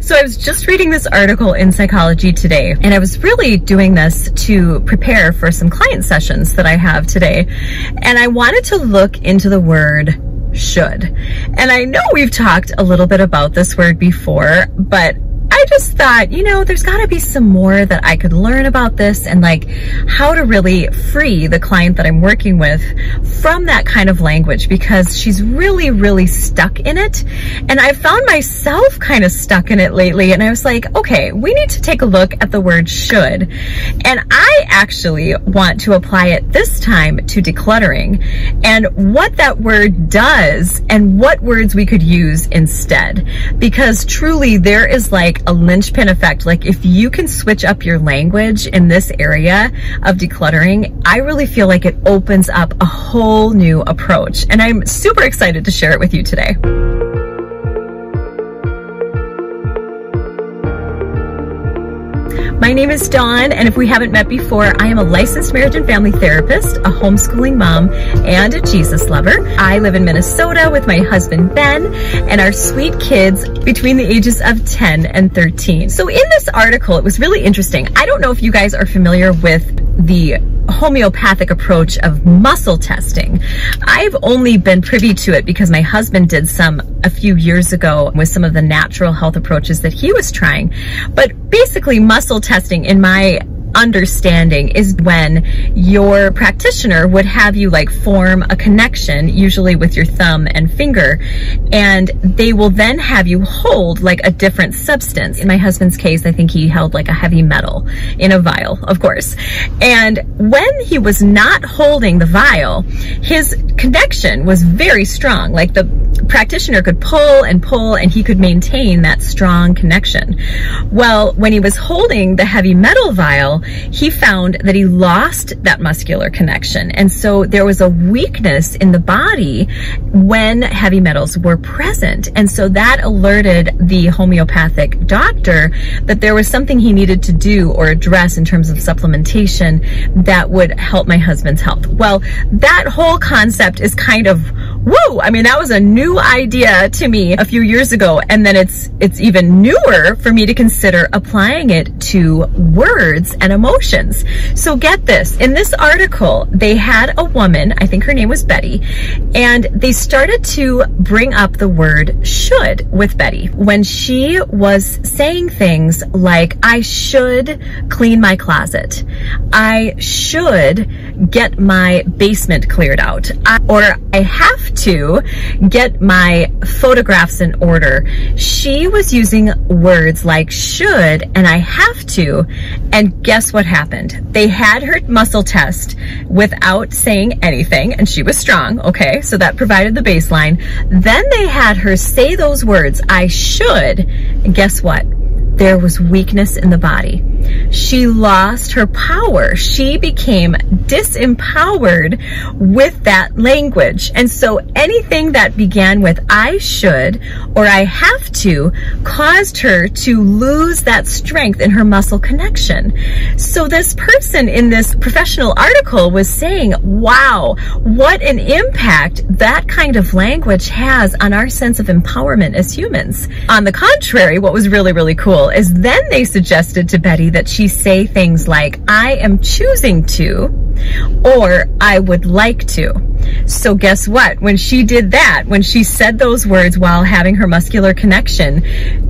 So I was just reading this article in Psychology Today, and I was really doing this to prepare for some client sessions that I have today. And I wanted to look into the word should. And I know we've talked a little bit about this word before, but I just thought, you know, there's got to be some more that I could learn about this and like how to really free the client that I'm working with from that kind of language, because she's really, really stuck in it. And I found myself kind of stuck in it lately. And I was like, okay, we need to take a look at the word should. And I actually want to apply it this time to decluttering and what that word does and what words we could use instead. Because truly there is like a linchpin effect. Like if you can switch up your language in this area of decluttering, I really feel like it opens up a whole new approach. And I'm super excited to share it with you today. My name is Dawn, and if we haven't met before, I am a licensed marriage and family therapist, a homeschooling mom, and a Jesus lover. I live in Minnesota with my husband, Ben, and our sweet kids between the ages of 10 and 13. So in this article, it was really interesting. I don't know if you guys are familiar with the homeopathic approach of muscle testing. I've only been privy to it because my husband did some a few years ago with some of the natural health approaches that he was trying. But basically muscle testing, in my understanding, is when your practitioner would have you like form a connection, usually with your thumb and finger, and they will then have you hold like a different substance. In my husband's case, I think he held like a heavy metal in a vial, of course. And when he was not holding the vial, his connection was very strong. Like the practitioner could pull and he could maintain that strong connection. Well, when he was holding the heavy metal vial, he found that he lost that muscular connection. And so there was a weakness in the body when heavy metals were present. And so that alerted the homeopathic doctor that there was something he needed to do or address in terms of supplementation that would help my husband's health. Well, that whole concept is kind of woo! I mean, that was a new idea to me a few years ago, and then it's even newer for me to consider applying it to words and emotions. So get this, in this article, they had a woman, I think her name was Betty, and they started to bring up the word should with Betty when she was saying things like, I should clean my closet. I should get my basement cleared out. Or I have to get my photographs in order. She was using words like should and I have to, and guess what happened? They had her muscle test without saying anything, and she was strong, okay? So that provided the baseline. Then they had her say those words, I should, and guess what? There was weakness in the body. She lost her power. She became disempowered with that language. And so anything that began with I should or I have to caused her to lose that strength in her muscle connection. So this person in this professional article was saying, wow, what an impact that kind of language has on our sense of empowerment as humans. On the contrary, what was really, really cool is then they suggested to Betty that she say things like, I am choosing to, or I would like to. So guess what? When she did that, when she said those words while having her muscular connection,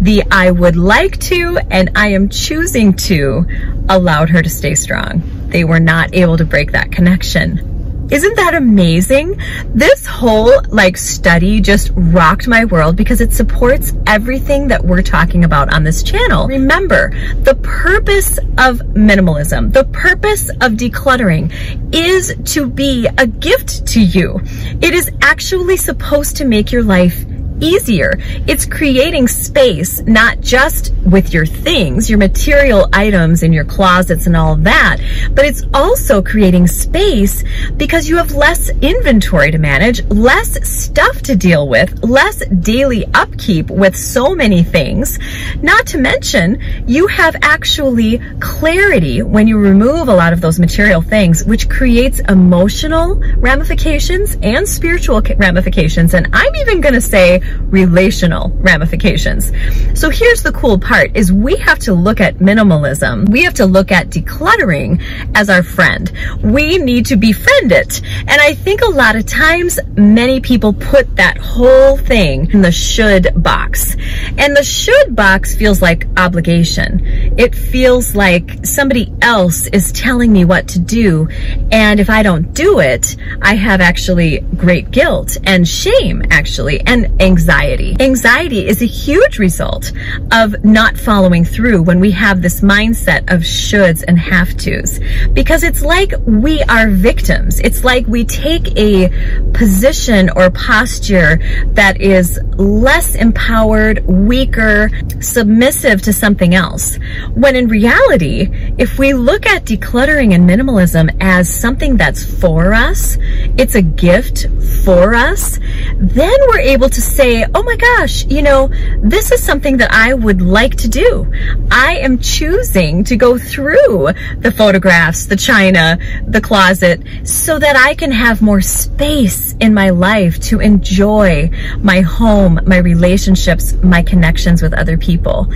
the I would like to and I am choosing to allowed her to stay strong. They were not able to break that connection. Isn't that amazing? This whole study just rocked my world because it supports everything that we're talking about on this channel. Remember, the purpose of minimalism, the purpose of decluttering is to be a gift to you. It is actually supposed to make your life easier. It's creating space, not just with your things, your material items in your closets and all of that, but it's also creating space because you have less inventory to manage, less stuff to deal with, less daily upkeep with so many things. Not to mention, you have actually clarity when you remove a lot of those material things, which creates emotional ramifications and spiritual ramifications. And I'm even going to say relational ramifications. So here's the cool part is we have to look at minimalism. We have to look at decluttering as our friend. We need to befriend it. And I think a lot of times many people put that whole thing in the should box. And the should box feels like obligation. It feels like somebody else is telling me what to do. And if I don't do it, I have actually great guilt and shame actually, and anxiety. Anxiety is a huge result of not following through when we have this mindset of shoulds and have tos, because it's like we are victims. It's like we take a position or posture that is less empowered, weaker, submissive to something else. When in reality, if we look at decluttering and minimalism as something that's for us, it's a gift for us, then we're able to say, oh my gosh, you know, this is something that I would like to do. I am choosing to go through the photographs, the china, the closet, so that I can have more space in my life to enjoy my home, my relationships, my connections with other people.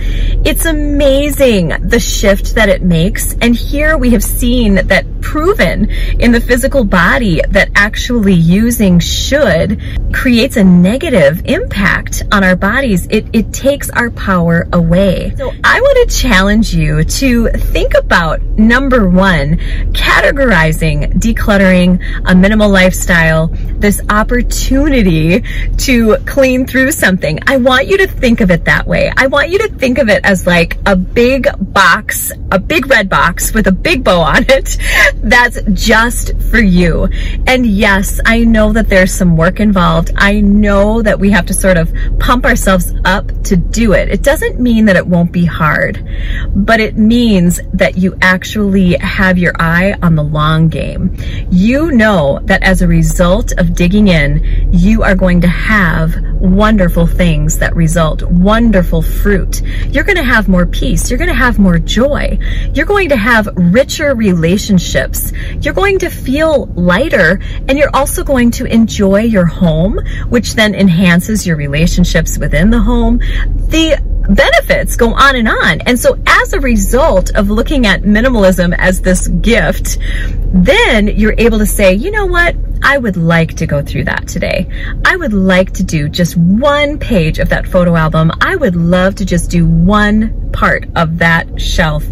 It's amazing the shift that it makes. And here we have seen that proven in the physical body that actually using should creates a negative impact on our bodies. It takes our power away. So I want to challenge you to think about, number one, categorizing decluttering, a minimal lifestyle, this opportunity to clean through something. I want you to think of it that way. I want you to think of it as like a big box, a big red box with a big bow on it that's just for you. And yes, I know that there's some work involved. I know that we have to sort of pump ourselves up to do it. It doesn't mean that it won't be hard, but it means that you actually have your eye on the long game. You know that as a result of digging in, you are going to have wonderful things that result, wonderful fruit. You're going to have more peace. You're going to have more joy. You're going to have richer relationships. You're going to feel lighter, and you're also going to enjoy your home, which then enhances your relationships within the home. The benefits go on and on. And so as a result of looking at minimalism as this gift, then you're able to say, you know what? I would like to go through that today. I would like to do just one page of that photo album. I would love to just do one part of that shelf.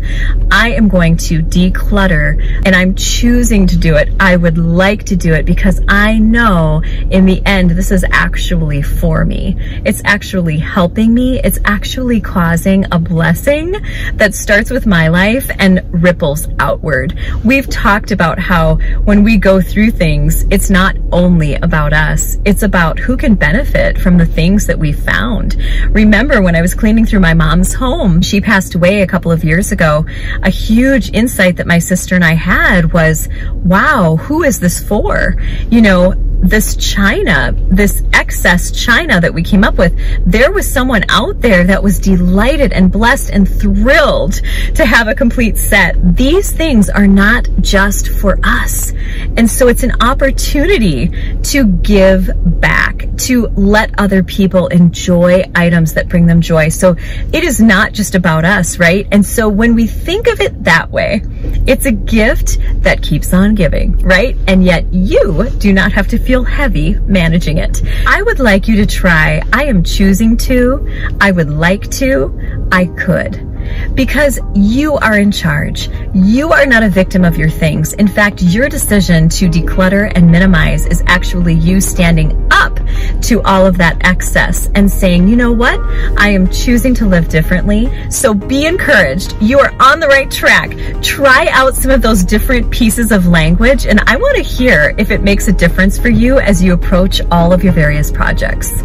I am going to declutter, and I'm choosing to do it. I would like to do it because I know in the end, this is actually for me. It's actually helping me. It's actually causing a blessing that starts with my life and ripples outward. We've talked about how when we go through things, it's not only about us. It's about who can benefit from the things that we found. Remember when I was cleaning through my mom's home, she passed away a couple of years ago. A huge insight that my sister and I had was, wow, who is this for? You know, this china, this excess china that we came up with, there was someone out there that was delighted and blessed and thrilled to have a complete set. These things are not just for us. And so it's an opportunity to give back, to let other people enjoy items that bring them joy. So it is not just about us, right? And so when we think of it that way, it's a gift that keeps on giving, right? And yet you do not have to feel heavy managing it. I would like you to try, I am choosing to, I would like to, I could. Because you are in charge. You are not a victim of your things. In fact, your decision to declutter and minimize is actually you standing up to all of that excess and saying, you know what? I am choosing to live differently. So be encouraged. You are on the right track. Try out some of those different pieces of language, and I want to hear if it makes a difference for you as you approach all of your various projects.